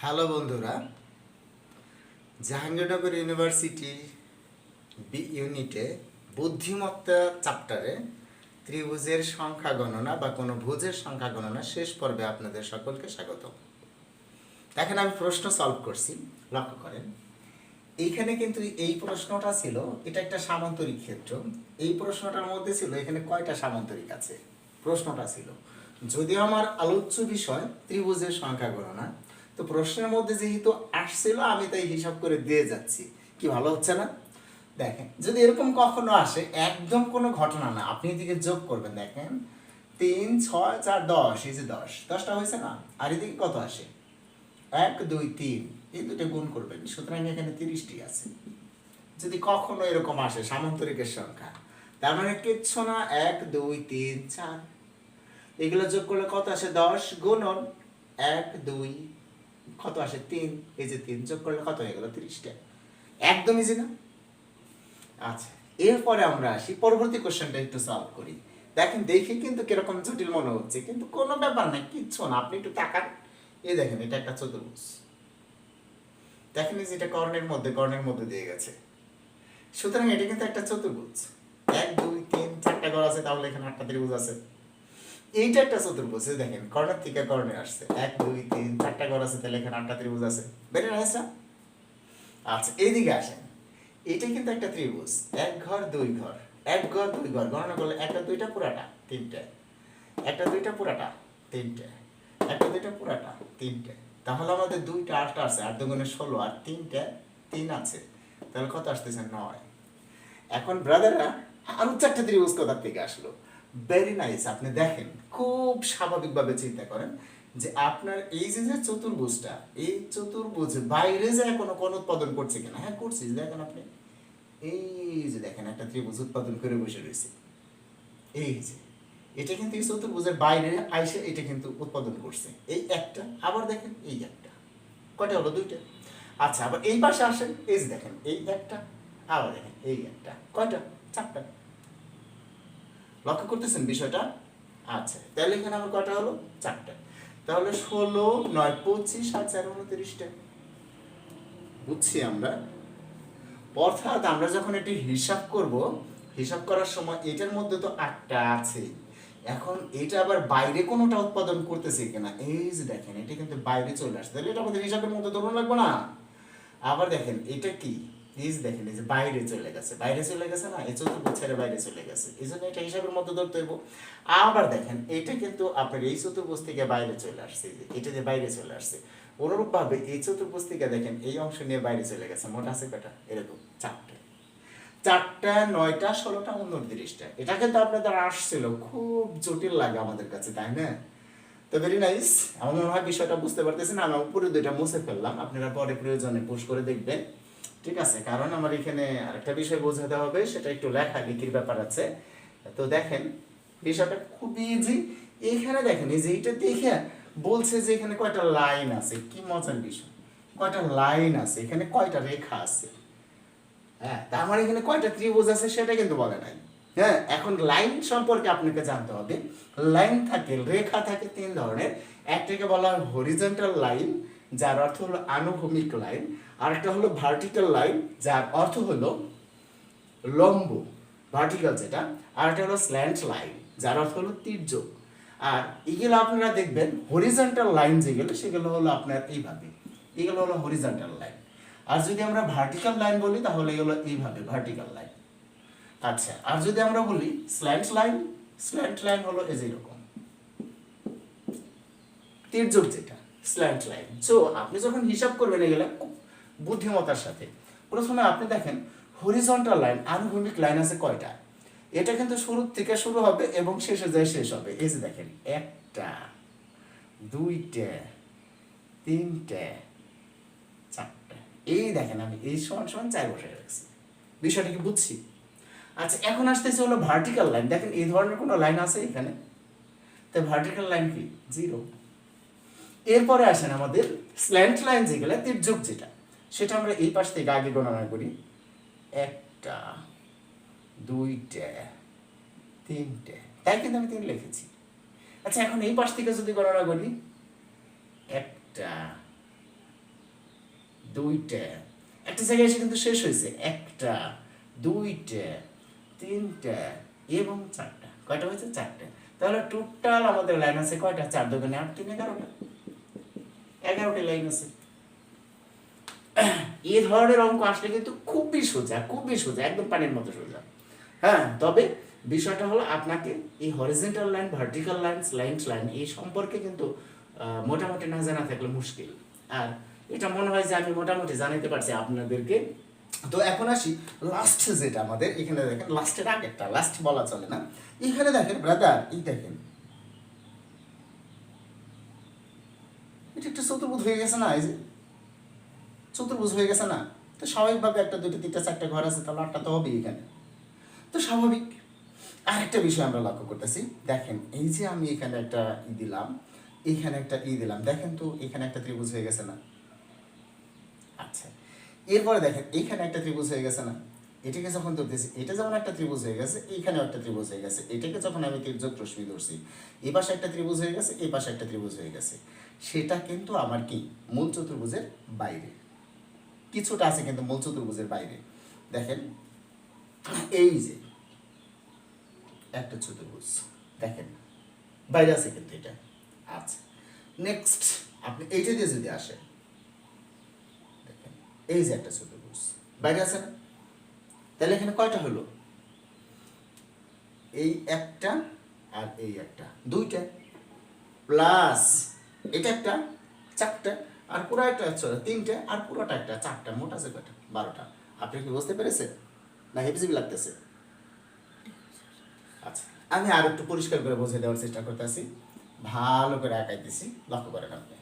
Hello বন্ধুরা, Jahangirnagar university B ইউনিটে বুদ্ধিমত্তা চ্যাপ্টারে ত্রিভুজের সংখ্যা গণনা বা কোনো ভুজের সংখ্যা গণনা শেষ পর্বে আপনাদের সকলকে স্বাগত। দেখেন, আমি প্রশ্ন সলভ করছি, লক্ষ্য করেন। এইখানে কিন্তু এই প্রশ্নটা ছিল, এটা একটা সামান্তরিক ক্ষেত্র। এই প্রশ্নটার মধ্যে ছিল এখানে কয়টা সামান্তরিক আছে, প্রশ্নটা ছিল। যদিও আমার আলোচ্য বিষয় ত্রিভুজের সংখ্যা গণনা, তো প্রশ্নের মধ্যে যেহেতু আসছিল আমি তাই হিসাব করে দিয়ে যাচ্ছি। কি ভালো হচ্ছে না? দেখেন, যদি এরকম কখনো আসে, একদম কোনো ঘটনা না, আপনি এদিকে যোগ করবেন। দেখেন 3, 6, 4, 10, এই যে 10টা হয়েছে না, আর এদিকে কত আসে? 1, 2, 3, এই দুটো গুণ করবেন, সুতরাং এখানে 30টি আছে। যদি কখনো এরকম আসে সামান্তরিকের সংখ্যা, তার মানে কিচ্ছু না, 1, 2, 3, 4, এগুলো যোগ করলে কত আসে? 10 গুণন 1, 2, কত আসে? 3, এই যে 3 যোগ করলে কত হয়ে গেল? 30টা। একদম ইজি না? আচ্ছা, এরপরে আমরা আসি পরবর্তী কোশ্চেনটা একটু সলভ করি। দেখেন, দেখে কিন্তু কিরকম জটিল মনে হচ্ছে, কিন্তু কোনো ব্যাপার না, কিচ্ছু না। আপনি একটু তাকান, এই দেখেন, এটা একটা চতুর্ভুজ। দেখেন, এই যে এটা কর্ণের মধ্যে দিয়ে গেছে, সুতরাং এটা কিন্তু একটা চতুর্ভুজ। 1, 2, 3, 4টা ঘর আছে, তাহলে এখানে 8টা ত্রিভুজ আছে। এইটা একটা চতুর্ভুজ, দেখেন কর্ণের থেকে কর্ণে আসছে, 1, 2, 3, 4টা ঘর আছে, তাহলে এখানে 8টা ত্রিভুজ আছে। বেরিয়ে আসছে? আচ্ছা, এইদিকে আসেন, এটা কিন্তু একটা ত্রিভুজ, 1 ঘর 2 ঘর, 1 ঘর 2 ঘর, গণনা করলে 1টা 2টা পুরাটা 3টে, 1টা 2টা পুরাটা 3টে, 1টা 2টা পুরাটা 3টে। তাহলে আমাদের 2টা 8টা আছে, 8 দুগুণে 16, আর 3টে 3 আছে, তাহলে কত আসতেছে? 9। এখন ব্রাদাররা, আরো 4টা ত্রিভুজ কোথা থেকে আসলো? Very nice. আপনি দেখেন, খুব স্বাভাবিকভাবে চিন্তা করেন যে আপনার এই যে চতুর্ভুজটা, এই চতুর্ভুজ বাইরে যায় কোনো কোণ উৎপাদন করছে কিনা? হ্যাঁ, করছে। দেখেন আপনি, এই যে দেখেন একটা ত্রিভুজ উৎপাদন করে বসে রয়েছে, এই যে এটা কিন্তু এই চতুর্ভুজের বাইরে আইসে এটা কিন্তু উৎপাদন করছে, এই একটা। আবার দেখেন, এই একটা। কয়টা হলো? 2টা। আচ্ছা, আবার এই পাশে আসেন, এই যে দেখেন, এই একটা, আবার দেখেন এই একটা। কয়টা? 4টা। লক্ষ্য করতেছেন বিষয়টা? আচ্ছা, তাহলে এখানে আমার কয়টা হলো? 4টা। তাহলে 16, 9, 25, আর 4, 29টা। বুঝছি আমরা। অর্থাৎ আমরা যখন এটি হিসাব করব, হিসাব করার সময় এটার মধ্যে তো 8টা আছে। এখন এটা আবার বাইরে কোনোটা উৎপাদন করতেছে কিনা, এই যে দেখেন এটা কিন্তু বাইরে চলে আসছে, তাহলে এটা আমাদের হিসাবের মধ্যে ধরুন লাগবে না। আবার দেখেন এটা কি, এই যে দেখেন, এই যে বাইরে চলে গেছে, না, এই চতুর্ভুজ ছেড়ে বাইরে চলে গেছে, এই জন্য এটা হিসাবের মধ্যে ধরতে হইব। আবার দেখেন, এটা কিন্তু আপনার এই চতুর্ভুজ থেকে বাইরে চলে আসছে, এটা যে বাইরে চলে আসছে। অনুরূপ ভাবে এই চতুর্ভুজ থেকে দেখেন এই অংশ নিয়ে বাইরে চলে গেছে, মোট আছে কয়টা? এরকম 4টা। 4টা, 9টা, 16টা, 29টা। এটা কিন্তু আপনাদের আসছিল, খুব জটিল লাগে আমাদের কাছে, তাই না? তো ভেরি নাইস। আমার মনে হয় বিষয়টা বুঝতে পারতেছেন। আমি উপরে 2টা মুছে ফেললাম, আপনারা পরে প্রয়োজনে পুশ করে দেখবেন, ঠিক আছে? কারণ আমার এখানে আরেকটা বিষয় বোঝাতে হবে, সেটা একটু লেখালেখির ব্যাপার আছে। তো দেখেন, বিষয়টা খুবই ইজি। এখানে দেখেন, এই যে এইটা দেখে বলছে যে এখানে কয়টা লাইন আছে। কি মজার বিষয়, কয়টা লাইন আছে, এখানে কয়টা রেখা আছে। হ্যাঁ, তার মানে এখানে কয়টা ত্রিভুজ আছে সেটা কিন্তু বলে নাই। হ্যাঁ, এখন লাইন সম্পর্কে আপনাকে জানতে হবে। লাইন থাকে, রেখা থাকে 3 ধরনের। একটাকে বলা হয় হরিজন্টাল লাইন, যার অর্থ হলো আনুভূমিক লাইন। আরেকটা হলো ভার্টিক্যাল লাইন, যার অর্থ হলো লম্ব, ভার্টিক্যাল যেটা। আরেকটা হলো স্ল্যান্ট লাইন, যার অর্থ হলো তির্যক। আর এগুলো আপনারা দেখবেন, হরিজন্টাল লাইন যেগুলো, সেগুলো হলো আপনার এইভাবে, এগুলো হলো হরিজন্টাল লাইন। আর যদি আমরা ভার্টিক্যাল লাইন বলি, তাহলে এগুলো এইভাবে, ভার্টিক্যাল লাইন। আচ্ছা, আর যদি আমরা বলি স্ল্যান্ট লাইন, স্ল্যান্ট লাইন হলো এই যে এরকম, তির্যক যেটা, স্ল্যান্ট লাইন। সো আপনি যখন হিসাব করবেন এগুলো খুব বুদ্ধিমত্তার সাথে, প্রথমে আপনি দেখেন হরিজন্টাল লাইন, আনুভূমিক লাইন আছে কয়টা। এটা কিন্তু শুরু থেকে শুরু হবে এবং শেষে যায় শেষ হবে। এই যে দেখেন, 1টা, 2টা, 3টা, 4টা। এই দেখেন, আমি এই সমান সমান 4 বসে রাখছি। বিষয়টা কি বুঝছি? আচ্ছা, এখন আসতেছে হলো ভার্টিক্যাল লাইন। দেখেন, এই ধরনের কোনো লাইন আছে এখানে? তাই ভার্টিক্যাল লাইন কি? 0। এরপরে আসেন আমাদের স্ল্যান্ট লাইন যেগুলো, তির্যক যেটা, সেটা আমরা এই পাশ থেকে আগে গণনা করি। 1টা, 2টা, 3টে, তাই কিন্তু আমি 3 লিখেছি। আচ্ছা, এখন এই পাশ থেকে যদি গণনা করি, 1টা, দুইটা, একটা জায়গায় এসে কিন্তু শেষ হয়েছে, একটা, দুইটা, তিনটা এবং চারটা। কয়টা হয়েছে? চারটা। তাহলে টোটাল আমাদের লাইন আছে কয়টা? 4 দুগুণে 8, 3 11টা, 11টি লাইন আছে। এই ধরনের অঙ্ক আসলে কিন্তু খুবই সোজা, খুবই সোজা, একদম পানির মতো সোজা। হ্যাঁ, তবে বিষয়টা হলো আপনাকে এই হরিজন্টাল লাইন, ভার্টিক্যাল লাইন এই সম্পর্কে কিন্তু মোটামুটি না জানা থাকলে মুশকিল। আর এটা মনে হয় যে আমি মোটামুটি জানাতে পারছি আপনাদেরকে। তো এখন আসি লাস্ট, যেটা আমাদের এখানে দেখেন, লাস্টের আগেরটা, লাস্ট বলা চলে না, এখানে দেখেন ব্রাদার, এই দেখেন এটা একটা চতুর্ভুজ হয়ে গেছে না? এই যে চতুর্ভুজ হয়ে গেছে না? তো স্বাভাবিকভাবে একটা, দুটো, তিনটা, চারটা ঘর আছে, তাহলে 8টা তো হবেই এখানে, তো স্বাভাবিক। আর একটা বিষয় আমরা লক্ষ্য করতেছি, দেখেন এই যে আমি এখানে একটা দিলাম, এখানে একটা দিলাম, দেখেন তো এখানে একটা ত্রিভুজ হয়ে গেছে না? আচ্ছা, এরপরে দেখেন এখানে একটা ত্রিভুজ হয়ে গেছে না? এটাকে যখন ধরতেছি, এটা যেমন একটা ত্রিভুজ হয়ে গেছে, এইখানেও একটা ত্রিভুজ হয়ে গেছে, এটাকে যখন আমি তির্যক রশ্মি ধরছি, এই পাশে একটা ত্রিভুজ হয়ে গেছে, এই পাশে একটা ত্রিভুজ হয়ে গেছে, সেটা কিন্তু আমার কি মূল চতুর্ভুজের বাইরে, কিছুটা আছে কিন্তু মূল চতুর্ভুজের বাইরে। দেখেন এই যে একটা চতুর্ভুজ, দেখেন বাইরে আছে কিন্তু এটা। আচ্ছা, নেক্সট আপনি এইটা দিয়ে যদি আসেন, দেখেন এই যে একটা চতুর্ভুজ বাইরে আছে না? তাহলে এখানে কয়টা হলো? এই একটা আর এই একটা, দুইটা, প্লাস এটা একটা, চারটা, আর পুরো একটা তিনটে, আর পুরোটা একটা, চারটা, মোট আছে কয়টা? 12টা। আপনি কি বুঝতে পেরেছেন না হেবিজিবি লাগতেছে? আচ্ছা, আমি আর একটু পরিষ্কার করে বুঝিয়ে দেওয়ার চেষ্টা করতেছি, ভালো করে আঁকাইতেছি, লক্ষ্য করেন আপনি,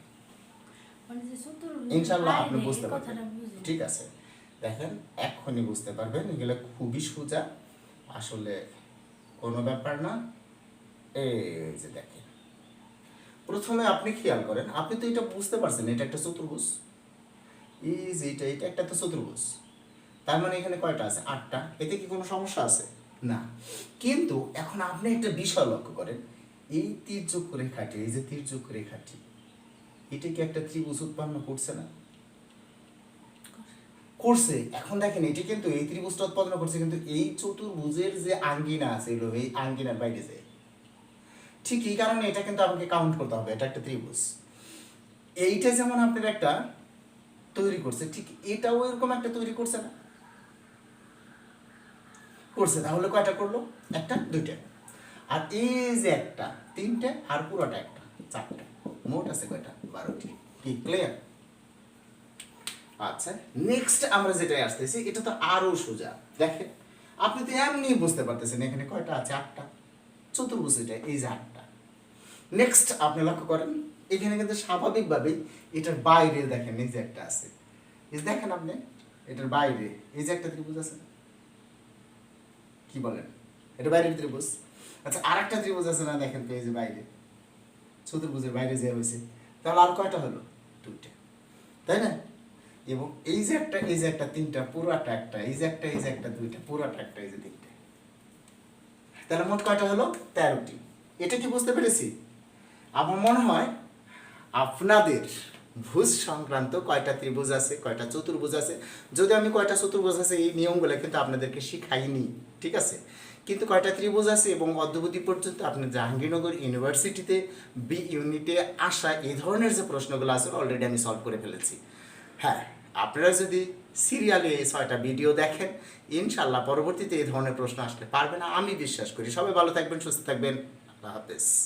ইনশাল্লাহ আপনি বুঝতে পারবেন। ঠিক আছে, দেখেন এখনই বুঝতে পারবেন, এগুলো খুবই সোজা, আসলে কোনো ব্যাপার না। এই যে দেখেন, প্রথমে আপনি খেয়াল করেন, আপনি তো এটা বুঝতে পারছেন এটা একটা চতুর্ভুজ, এই যে এটা একটা তো চতুর্ভুজ, তার মানে এখানে কয়টা আছে? 8টা। এতে কি কোনো সমস্যা আছে? না। কিন্তু এখন আপনি একটা বিষয় লক্ষ্য করেন, এই তির্যক রেখাটি, এই যে তির্যক রেখাটি, এটা কি একটা ত্রিভুজ উৎপন্ন করছে না? করছে। এখন দেখেন এটি কিন্তু এই ত্রিভুজটা উৎপন্ন করছে, কিন্তু এই চতুর্ভুজের যে আঙ্গিনা আছে, এই আঙ্গিনার বাইরে যায়। ঠিক এই কারণে এটা কিন্তু আমাকে কাউন্ট করতে হবে, এটা একটা ত্রিভুজ। এইটা যেমন আপনার একটা তৈরি করছে, ঠিক এটাও এরকম একটা তৈরি করছে না? করছে। তাহলে কয়টা করলো? একটা, দুইটা, আর এই যে একটা, তিনটে, আর পুরোটা একটা, চারটা, মোট আছে কয়টা? 12টি। কি ক্লিয়ার? আচ্ছা, নেক্সট আমরা যেটা আসতেছি, এটা তো আরো সোজা। দেখেন আপনি তো এমনি বুঝতে পারতেছেন এখানে কয়টা আছে? 8টা। চতুর্ভুজ এটা, এই যে 8টা। নেক্সট আপনি লক্ষ্য করেন, এখানে কিন্তু স্বাভাবিকভাবেই এটার বাইরে দেখেন এই যে একটা আছে, এই দেখেন আপনি এটার বাইরে এই যে একটা ত্রিভুজ আছে, কি বলেন? এটা বাইরের ত্রিভুজ। আচ্ছা, আর একটা ত্রিভুজ আছে না? দেখেন তো এই যে বাইরে, চতুর্ভুজের বাইরে যে হয়েছে, তাহলে আর কয়টা হলো? 2টা, তাই না? এবং এই যে একটা, এই যে একটা, 3টা, পুরোটা একটা, এই যে একটা, এই যে একটা, 2টা, পুরোটা একটা, এই যে 3টা, তাহলে মোট কয়টা হলো? 13টি। এটা কি বুঝতে পেরেছি? আমার মনে হয় আপনাদের ভুজ সংক্রান্ত কয়টা ত্রিভুজ আছে, কয়টা চতুর্ভুজ আছে, যদি আমি কয়টা চতুর্ভুজ আছে এই নিয়মগুলো কিন্তু আপনাদেরকে শিখাইনি, ঠিক আছে, কিন্তু কয়টা ত্রিভুজ আছে এবং অদ্যবধি পর্যন্ত আপনি জাহাঙ্গীরনগর ইউনিভার্সিটিতে বি ইউনিটে আসা এই ধরনের যে প্রশ্নগুলো আছে অলরেডি আমি সলভ করে ফেলেছি। হ্যাঁ, আপনারা যদি সিরিয়ালে এই 6টা ভিডিও দেখেন, ইনশাল্লাহ পরবর্তীতে এই ধরনের প্রশ্ন আসলে পারবে না, আমি বিশ্বাস করি। সবাই ভালো থাকবেন, সুস্থ থাকবেন, আল্লাহ হাফেজ।